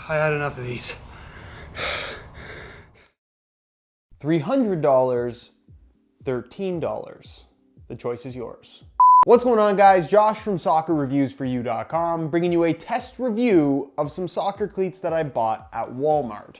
I had enough of these. $300, $13. The choice is yours. What's going on, guys? Josh from soccerreviewsforyou.com bringing you a test review of some soccer cleats that I bought at Walmart.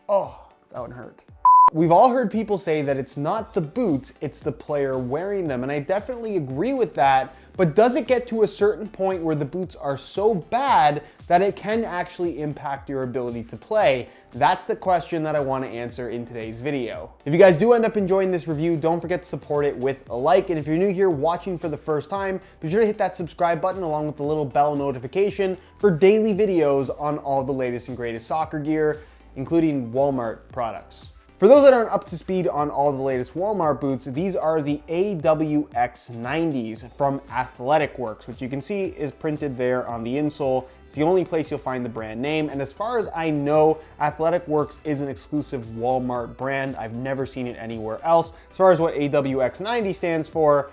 Oh, that one hurt. We've all heard people say that it's not the boots, it's the player wearing them, and I definitely agree with that, but does it get to a certain point where the boots are so bad that it can actually impact your ability to play? That's the question that I want to answer in today's video. If you guys do end up enjoying this review, don't forget to support it with a like, and if you're new here watching for the first time, be sure to hit that subscribe button along with the little bell notification for daily videos on all the latest and greatest soccer gear, including Walmart products. For those that aren't up to speed on all the latest Walmart boots, these are the AWX90s from Athletic Works, which you can see is printed there on the insole. It's the only place you'll find the brand name, and as far as I know, Athletic Works is an exclusive Walmart brand. I've never seen it anywhere else. As far as what AWX90 stands for,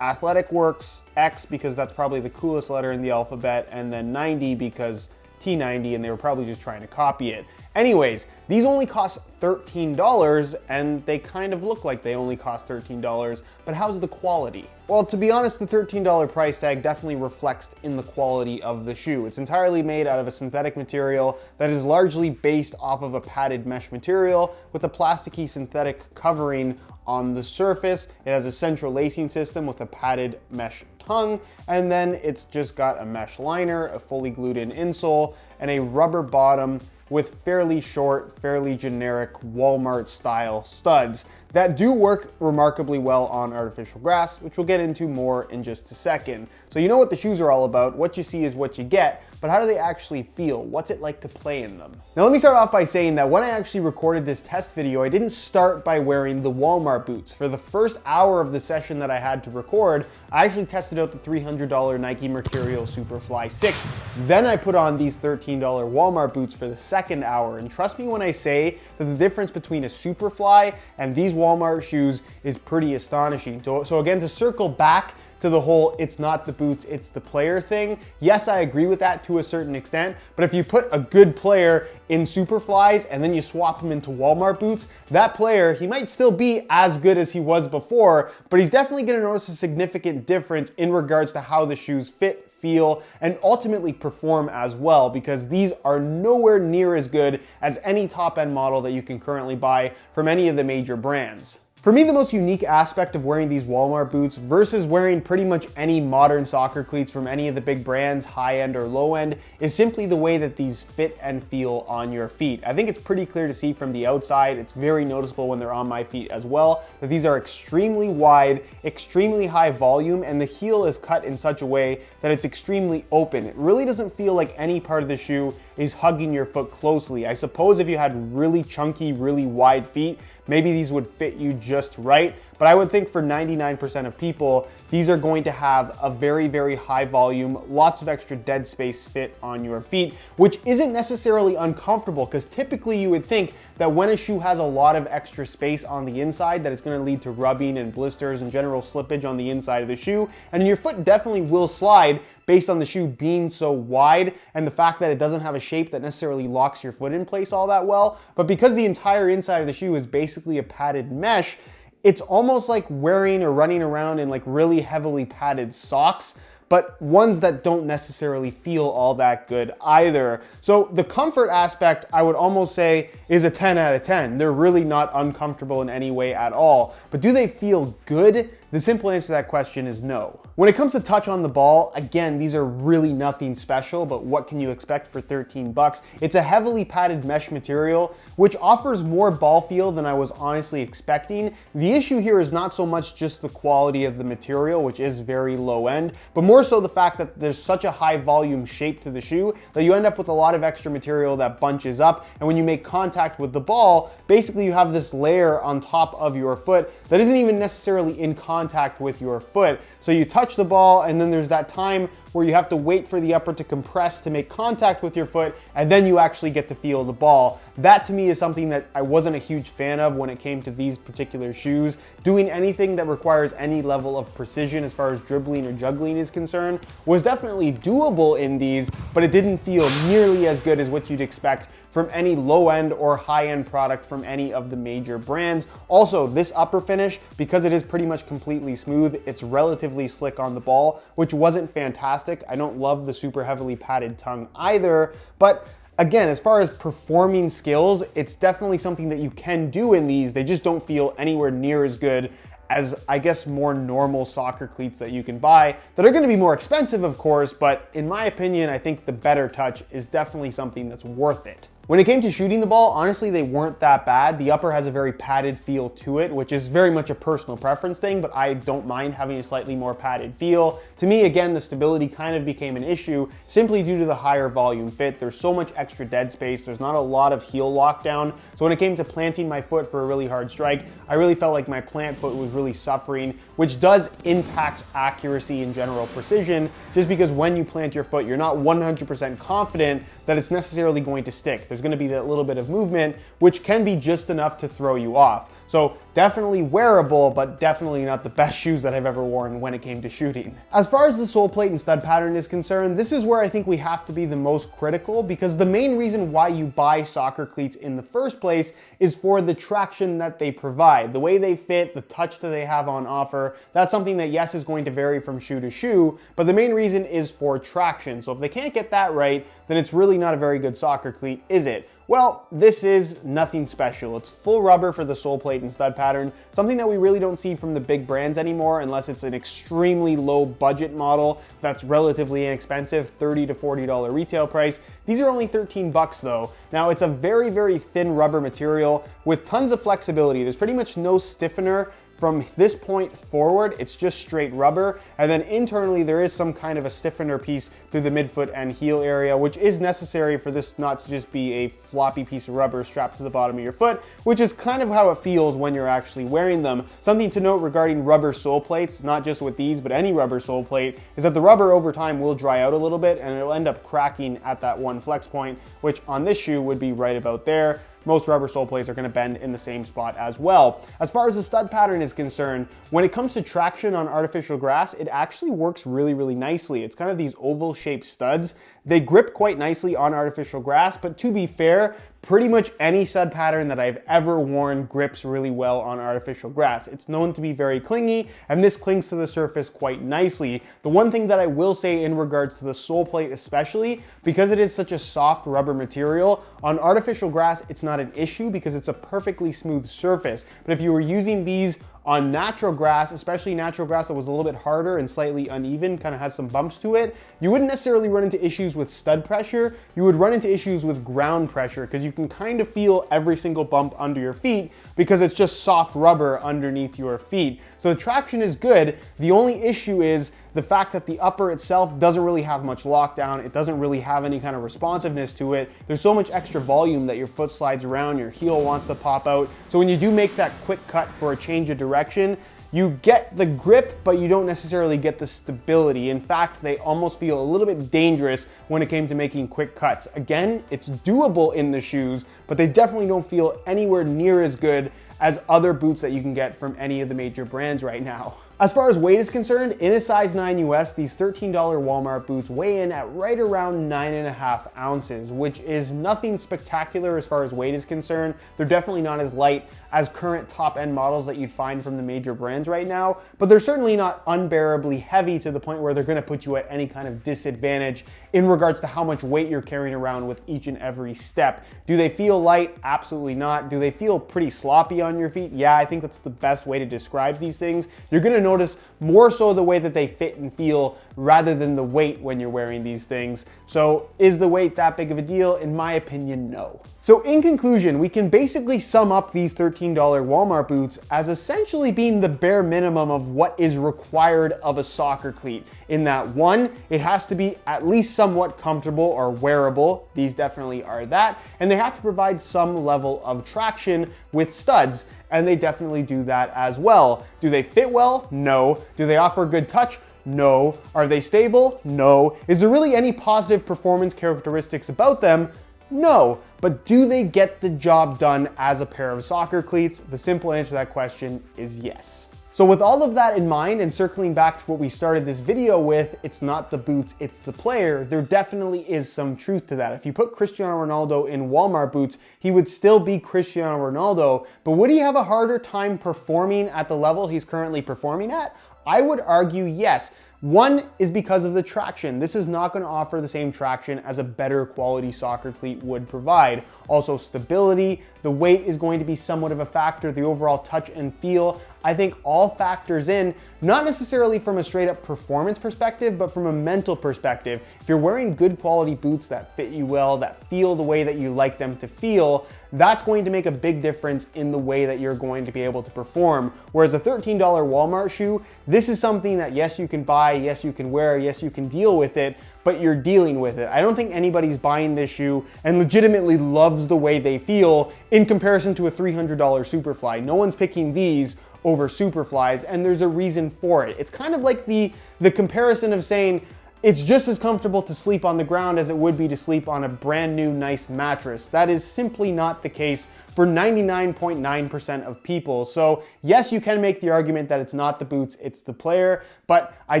Athletic Works X, because that's probably the coolest letter in the alphabet, and then 90 because T90, and they were probably just trying to copy it. Anyways, these only cost $13, and they kind of look like they only cost $13, but how's the quality? Well, to be honest, the $13 price tag definitely reflects in the quality of the shoe. It's entirely made out of a synthetic material that is largely based off of a padded mesh material with a plasticky synthetic covering on the surface. It has a central lacing system with a padded mesh tongue, and then it's just got a mesh liner, a fully glued in insole, and a rubber bottom with fairly short, fairly generic Walmart style studs that do work remarkably well on artificial grass, which we'll get into more in just a second. So you know what the shoes are all about. What you see is what you get, but how do they actually feel? What's it like to play in them? Now let me start off by saying that when I actually recorded this test video, I didn't start by wearing the Walmart boots. For the first hour of the session that I had to record, I actually tested out the $300 Nike Mercurial Superfly 6. Then I put on these $13 Walmart boots for the second hour. And trust me when I say that the difference between a Superfly and these Walmart shoes is pretty astonishing. So again, to circle back to the whole it's not the boots, it's the player thing, yes, I agree with that to a certain extent, but if you put a good player in Superflies and then you swap him into Walmart boots, that player, he might still be as good as he was before, but he's definitely gonna notice a significant difference in regards to how the shoes fit, feel, and ultimately perform as well, because these are nowhere near as good as any top-end model that you can currently buy from any of the major brands. For me, the most unique aspect of wearing these Walmart boots versus wearing pretty much any modern soccer cleats from any of the big brands, high end or low end, is simply the way that these fit and feel on your feet. I think it's pretty clear to see from the outside. It's very noticeable when they're on my feet as well, that these are extremely wide, extremely high volume, and the heel is cut in such a way that it's extremely open. It really doesn't feel like any part of the shoe is hugging your foot closely. I suppose if you had really chunky, really wide feet, maybe these would fit you just right. But I would think for 99% of people, these are going to have a very, very high volume, lots of extra dead space fit on your feet, which isn't necessarily uncomfortable, because typically you would think that when a shoe has a lot of extra space on the inside, that it's going to lead to rubbing and blisters and general slippage on the inside of the shoe. And your foot definitely will slide based on the shoe being so wide and the fact that it doesn't have a shape that necessarily locks your foot in place all that well. But because the entire inside of the shoe is basically a padded mesh, it's almost like wearing or running around in like really heavily padded socks, but ones that don't necessarily feel all that good either. So the comfort aspect, I would almost say, is a 10 out of 10. They're really not uncomfortable in any way at all. But do they feel good? The simple answer to that question is no. When it comes to touch on the ball, again, these are really nothing special, but what can you expect for 13 bucks? It's a heavily padded mesh material, which offers more ball feel than I was honestly expecting. The issue here is not so much just the quality of the material, which is very low end, but more so the fact that there's such a high volume shape to the shoe that you end up with a lot of extra material that bunches up. And when you make contact with the ball, basically you have this layer on top of your foot that isn't even necessarily in contact with your foot. So you touch the ball, and then there's that time where you have to wait for the upper to compress to make contact with your foot, and then you actually get to feel the ball. That to me is something that I wasn't a huge fan of when it came to these particular shoes. Doing anything that requires any level of precision as far as dribbling or juggling is concerned was definitely doable in these, but it didn't feel nearly as good as what you'd expect from any low-end or high-end product from any of the major brands. Also, this upper finish, because it is pretty much completely smooth, it's relatively slick on the ball, which wasn't fantastic. I don't love the super heavily padded tongue either, but again, as far as performing skills, it's definitely something that you can do in these. They just don't feel anywhere near as good as, I guess, more normal soccer cleats that you can buy that are going to be more expensive, of course, but in my opinion, I think the better touch is definitely something that's worth it. When it came to shooting the ball, honestly, they weren't that bad. The upper has a very padded feel to it, which is very much a personal preference thing, but I don't mind having a slightly more padded feel. To me, again, the stability kind of became an issue simply due to the higher volume fit. There's so much extra dead space. There's not a lot of heel lockdown. So when it came to planting my foot for a really hard strike, I really felt like my plant foot was really suffering, which does impact accuracy and general precision, just because when you plant your foot, you're not 100% confident that it's necessarily going to stick. There's going to be that little bit of movement, which can be just enough to throw you off. So definitely wearable, but definitely not the best shoes that I've ever worn when it came to shooting. As far as the sole plate and stud pattern is concerned, this is where I think we have to be the most critical, because the main reason why you buy soccer cleats in the first place is for the traction that they provide. The way they fit, the touch that they have on offer, that's something that, yes, is going to vary from shoe to shoe, but the main reason is for traction. So if they can't get that right, then it's really not a very good soccer cleat, is it? Well, this is nothing special. It's full rubber for the sole plate and stud pattern, something that we really don't see from the big brands anymore unless it's an extremely low budget model that's relatively inexpensive, $30 to $40 retail price. These are only 13 bucks though. Now it's a very, very thin rubber material with tons of flexibility. There's pretty much no stiffener. From this point forward, it's just straight rubber, and then internally there is some kind of a stiffener piece through the midfoot and heel area, which is necessary for this not to just be a floppy piece of rubber strapped to the bottom of your foot, which is kind of how it feels when you're actually wearing them. Something to note regarding rubber sole plates, not just with these, but any rubber sole plate, is that the rubber over time will dry out a little bit and it'll end up cracking at that one flex point, which on this shoe would be right about there. Most rubber sole plates are going to bend in the same spot as well. As far as the stud pattern is concerned, when it comes to traction on artificial grass, it actually works really, really nicely. It's kind of these oval shaped studs. They grip quite nicely on artificial grass, but to be fair, pretty much any stud pattern that I've ever worn grips really well on artificial grass. It's known to be very clingy, and this clings to the surface quite nicely. The one thing that I will say in regards to the sole plate especially, because it is such a soft rubber material, on artificial grass it's not an issue because it's a perfectly smooth surface. But if you were using these on natural grass, especially natural grass that was a little bit harder and slightly uneven, kind of has some bumps to it, you wouldn't necessarily run into issues with stud pressure. You would run into issues with ground pressure because you can kind of feel every single bump under your feet because it's just soft rubber underneath your feet. So the traction is good. The only issue is the fact that the upper itself doesn't really have much lockdown. It doesn't really have any kind of responsiveness to it. There's so much extra volume that your foot slides around, your heel wants to pop out. So when you do make that quick cut for a change of direction, you get the grip, but you don't necessarily get the stability. In fact, they almost feel a little bit dangerous when it came to making quick cuts. Again, it's doable in the shoes, but they definitely don't feel anywhere near as good as other boots that you can get from any of the major brands right now. As far as weight is concerned, in a size 9 US, these $13 Walmart boots weigh in at right around 9.5 ounces, which is nothing spectacular as far as weight is concerned. They're definitely not as light as current top-end models that you'd find from the major brands right now, but they're certainly not unbearably heavy to the point where they're gonna put you at any kind of disadvantage in regards to how much weight you're carrying around with each and every step. Do they feel light? Absolutely not. Do they feel pretty sloppy on your feet? Yeah, I think that's the best way to describe these things. You're gonna notice more so the way that they fit and feel rather than the weight when you're wearing these things. So is the weight that big of a deal? In my opinion, no. So in conclusion, we can basically sum up these $13 Walmart boots as essentially being the bare minimum of what is required of a soccer cleat. In that, one, it has to be at least somewhat comfortable or wearable. These definitely are that. And they have to provide some level of traction with studs. And they definitely do that as well. Do they fit well? No. Do they offer good touch? No. Are they stable? No. Is there really any positive performance characteristics about them? No. But do they get the job done as a pair of soccer cleats? The simple answer to that question is yes. So with all of that in mind, and circling back to what we started this video with, it's not the boots, it's the player, there definitely is some truth to that. If you put Cristiano Ronaldo in Walmart boots, he would still be Cristiano Ronaldo, but would he have a harder time performing at the level he's currently performing at? I would argue yes. One is because of the traction. This is not going to offer the same traction as a better quality soccer cleat would provide. Also stability, the weight is going to be somewhat of a factor, the overall touch and feel. I think all factors in, not necessarily from a straight up performance perspective, but from a mental perspective. If you're wearing good quality boots that fit you well, that feel the way that you like them to feel, that's going to make a big difference in the way that you're going to be able to perform. Whereas a $13 Walmart shoe, this is something that yes, you can buy, yes, you can wear, yes, you can deal with it, but you're dealing with it. I don't think anybody's buying this shoe and legitimately loves the way they feel in comparison to a $300 Superfly. No one's picking these over Superflies, and there's a reason for it. It's kind of like the comparison of saying, it's just as comfortable to sleep on the ground as it would be to sleep on a brand new nice mattress. That is simply not the case for 99.9% of people. So yes, you can make the argument that it's not the boots, it's the player, but I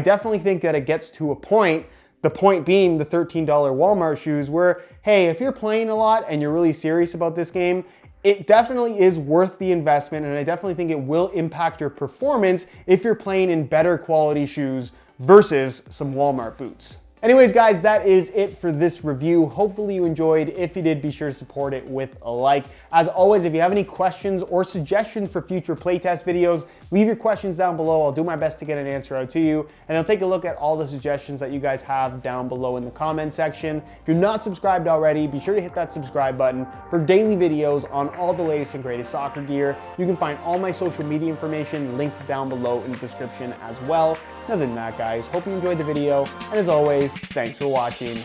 definitely think that it gets to a point, the point being the $13 Walmart shoes, where, hey, if you're playing a lot and you're really serious about this game, it definitely is worth the investment, and I definitely think it will impact your performance if you're playing in better quality shoes versus some Walmart boots. Anyways, guys, that is it for this review. Hopefully you enjoyed. If you did, be sure to support it with a like. As always, if you have any questions or suggestions for future playtest videos, leave your questions down below. I'll do my best to get an answer out to you, and I'll take a look at all the suggestions that you guys have down below in the comment section. If you're not subscribed already, be sure to hit that subscribe button for daily videos on all the latest and greatest soccer gear. You can find all my social media information linked down below in the description as well. Other than that, guys, hope you enjoyed the video, and as always, thanks for watching.